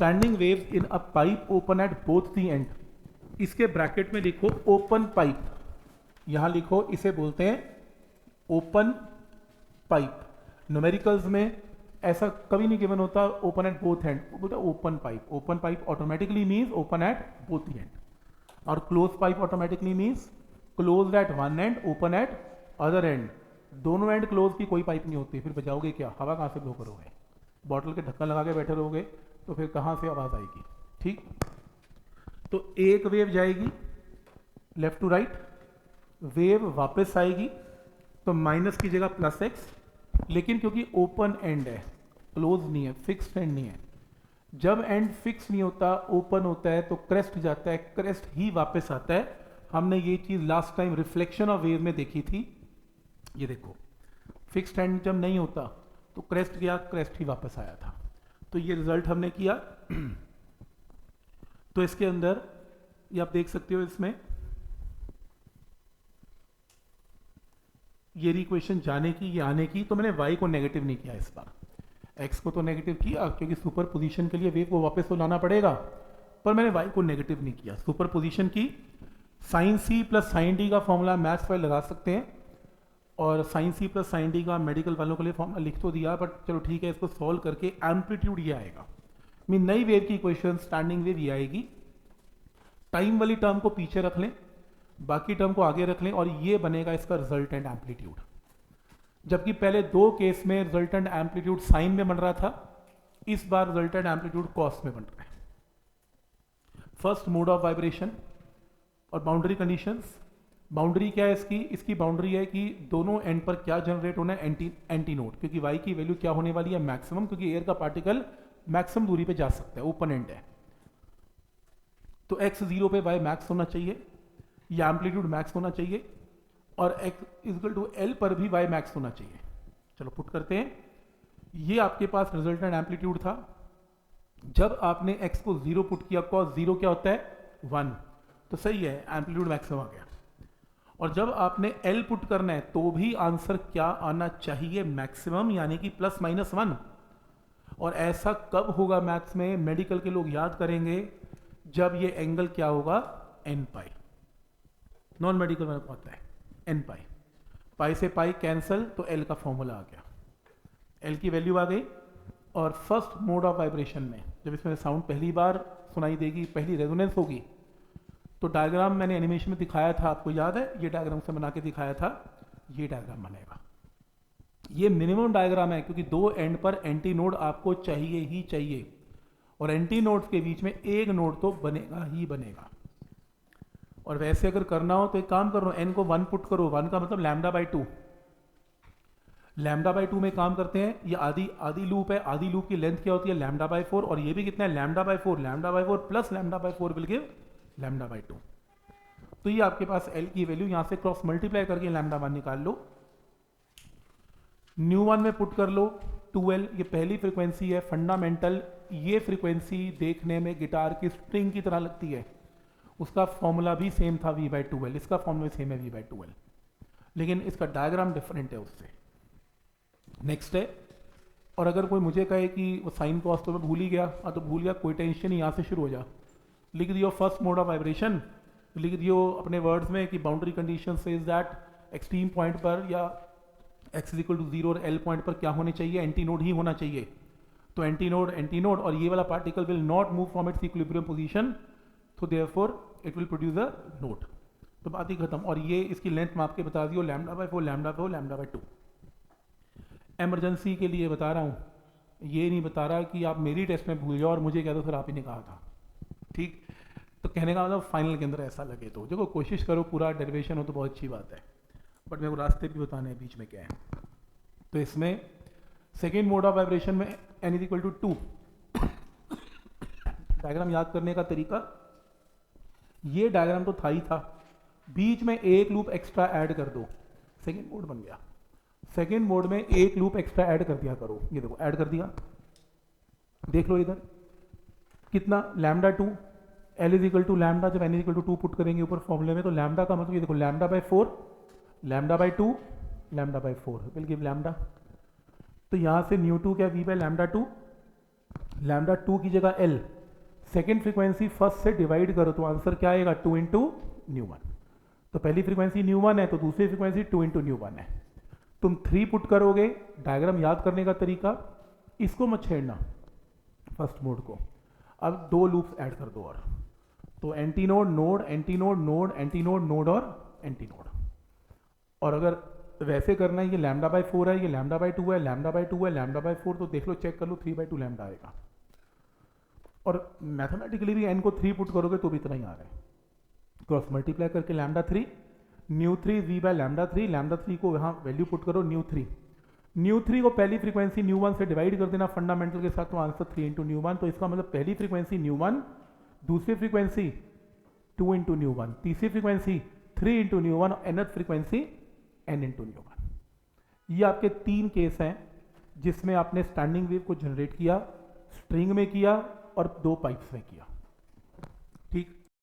Standing waves in a pipe open at both the and, इसके bracket में लिखो open pipe, यहां लिखो इसे बोलते हैं ओपन पाइप। न्यूमेरिकल्स में ऐसा कभी नहीं गिवन होता ओपन एट बोथ एंड, वो बोलता open pipe. Open pipe automatically means open at both the end, और close pipe automatically means close at one end open at other end. दोनों end close की कोई पाइप नहीं होती, फिर बजाओगे क्या, हवा कहाँ से ब्लो करोगे? बॉटल के ढक्कन लगा के बैठे रहोगे तो फिर कहाँ से आवाज आएगी? ठीक, तो एक वेव जाएगी लेफ्ट टू राइट, वेव वापस आएगी तो माइनस की जगह प्लस एक्स, लेकिन क्योंकि ओपन एंड है, क्लोज नहीं है, फिक्स्ड एंड नहीं है, जब एंड फिक्स नहीं होता ओपन होता है तो क्रेस्ट जाता है, क्रेस्ट ही वापस आता है। हमने ये चीज last time reflection of wave में देखी थी, ये देखो फिक्स्ड एंड जब नहीं होता तो क्रेस्ट गया, क्रेस्ट ही वापस आया था। तो ये रिजल्ट हमने किया। तो इसके अंदर ये आप देख सकते हो, इसमें ये इक्वेशन जाने की, ये आने की, तो मैंने y को नेगेटिव नहीं किया इस बार, x को तो नेगेटिव किया क्योंकि सुपर पोजिशन के लिए वेव को वापस तो लाना पड़ेगा, पर मैंने y को नेगेटिव नहीं किया। सुपर पोजिशन की sine C plus sine D का फॉर्मूला मैथ्स फाइल लगा सकते हैं, और sine C plus sine D का मेडिकल वालों के लिए फॉर्मूला लिख तो दिया, बट चलो ठीक है, इसको सॉल्व करके एम्पलीट्यूड ये आएगा। मीन नई वेव की इक्वेशन स्टैंडिंग वेव ये आएगी। टाइम वाली टर्म को पीछे रख लें, बाकी टर्म को आगे रख लें, और ये बनेगा इसका रिजल्टेंट एम्पलीट्यूड। जबकि पहले दो केस में रिजल्टेंट एम्पलीट्यूड साइन में बन रहा था, इस बार रिजल्टेंट एम्पलीट्यूड कॉस में बन रहा है। फर्स्ट मोड ऑफ वाइब्रेशन और बाउंड्री कंडीशंस। बाउंड्री क्या है इसकी? इसकी बाउंड्री है कि दोनों एंड पर क्या जनरेट होना है, एंटी नोड, क्योंकि y की वैल्यू क्या होने वाली है, मैक्सिमम, क्योंकि एयर का पार्टिकल मैक्सिमम दूरी पे जा सकता है, ओपन एंड है। तो x 0 पे y मैक्स होना चाहिए, या एम्पलीट्यूड मैक्स होना चाहिए, और x इक्वल टू l पर भी y मैक्स होना चाहिए। चलो पुट करते हैं, ये आपके पास रिजल्टेंट एम्पलीट्यूड था। जब आपने x को 0 पुट किया, cos 0 क्या होता है 1, तो सही है, एम्पलीट्यूड मैक्सिमम आ गया। और जब आपने l पुट करना है तो भी आंसर क्या आना चाहिए, मैक्सिमम, यानी कि प्लस माइनस 1। और ऐसा कब होगा मैथ्स में, मेडिकल के लोग याद करेंगे, जब ये एंगल क्या होगा, n पाई। नॉन मेडिकल वाला को आता है n पाई, पाई से पाई कैंसल, तो l का फॉर्मूला आ गया, l की वैल्यू आ गई। और फर्स्ट मोड ऑफ वाइब्रेशन में जब इसमें साउंड पहली बार सुनाई देगी, पहली रेजोनेंस होगी, तो डायग्राम मैंने एनिमेशन में दिखाया था, आपको याद है, ये डायग्राम से बना के दिखाया था, ये डायग्राम बनेगा। ये मिनिमम डायग्राम है, क्योंकि दो एंड पर एंटी नोड आपको चाहिए ही चाहिए, और एंटी नोड्स के बीच में एक नोड तो बनेगा ही बनेगा। और वैसे अगर करना हो तो एक काम करो, n को 1 पुट करो, 1 का मतलब लैम्डा बाई 2, लैम्डा बाई 2 में काम करते हैं। ये आधी लूप है, आधी लूप की लेंथ क्या होती है, लैम्डा बाई 4, और ये भी कितना है, lambda by 4, lambda by 4 plus lambda by 4 will give lambda by 2। तो ये आपके पास l की वैल्यू, यहां से क्रॉस मल्टीप्लाई करके लैम्डा 1 निकाल लो, न्यू 1 में पुट कर लो 2l, ये पहली फ्रीक्वेंसी है फंडामेंटल। ये फ्रीक्वेंसी देखने में गिटार की स्ट्रिंग की तरह लगती है, उसका फॉर्मूला भी सेम था v बाई 2l, इसका फॉर्मूला भी सेम है v बाई 2l, लेकिन इसका डायग्राम डिफरेंट है उससे। नेक्स्ट है, और अगर कोई मुझे कहे कि वो साइन कॉस तो मैं भूल ही गया, तो भूल गया, कोई टेंशन नहीं, यहाँ से शुरू हो जा, लिख दियो फर्स्ट मोड ऑफ वाइब्रेशन, लिख दियो अपने वर्ड्स में कि boundary condition says that extreme point पर या x इक्वल टू 0 और l पॉइंट पर क्या होने चाहिए, एंटी नोड ही होना चाहिए। तो एंटी नोड, और ये वाला particle will not move from its equilibrium position, तो therefore it will produce a node. तो बात ही खत्म। और ये इसकी लेंथ मैं आपके बता दियो, lambda by 4, lambda by 4, lambda by 2। Emergency के लिए बता रहा हूँ, ये नहीं बता रहा कि आप मेरी टेस्ट में भूल जाओ और मुझे कह दो सर आप ही ने कहा था, ठीक। तो कहने का मतलब फाइनल के अंदर ऐसा लगे तो देखो, कोशिश करो पूरा डेरिवेशन हो तो बहुत अच्छी बात है, बट मेरे को रास्ते भी बताने हैं बीच में क्या है। तो इसमें सेकेंड मोड ऑफ वाइब्रेशन में n is equal to 2। Diagram याद करने का तरीका, ये डायग्राम तो था ही था, बीच में एक लूप एक्स्ट्रा ऐड कर दो, सेकेंड मोड बन गया। सेकेंड मोड में एक लूप एक्स्ट्रा ऐड कर दिया करो, ये देखो ऐड कर दिया, देख लो इधर कितना, lambda 2, l is equal to lambda, जब n is equal to 2 put करेंगे ऊपर फॉर्मूले में, तो लैम्डा का मतलब ये देखो, lambda by 4, lambda by 2, lambda by 4 will give lambda. तो यहां से न्यू 2 क्या, v बाई लैम्डा 2, लैम्डा 2 की जगह एल, सेकेंड फ्रीक्वेंसी फर्स्ट से डिवाइड करो तो आंसर क्या आएगा, 2 इंटू न्यू वन। तो पहली फ्रीक्वेंसी न्यू वन है तो दूसरी फ्रीक्वेंसी 2 इंटू न्यू वन है। तुम 3 पुट करोगे, डायग्राम याद करने का तरीका, इसको मत छेड़ना फर्स्ट मोड को। अब 2 लूप्स ऐड कर दो और, तो anti node node anti node node anti node node और एंटी नोड। और अगर वैसे करना है, ये लैम्डा बाई 4 है, ये लैम्डा बाई 2 है, लैम्डा बाई 2 है, लैम्डा बाई 4, तो देख लो, चेक कर लो, 3/2 लैम्डा आएगा। और मैथमेटिकली भी एन को 3 पुट करोगे तो भी इतना ही आ रहा है। क्रॉस मल्टीप्लाई करके lambda 3 nu 3 V by lambda 3, lambda 3 को यहाँ वैल्यू पुट करो न्यू 3, न्यू 3 को पहली फ्रीक्वेंसी न्यू 1 से डिवाइड कर देना फंडामेंटल के साथ, तो आंसर 3 इंटू न्यू 1। तो इसका मतलब पहली फ्रीक्वेंसी न्यू 1, दूसरी फ्रीक्वेंसी 2 इंटू न्यू 1, तीसरी frequency 3 into new 1, nth frequency n into new 1। ये आपके 3 केस हैं जिसमें आपने स्टैंडिंग वेव को जनरेट किया, स्ट्रिंग में किया और 2 पाइप्स में किया।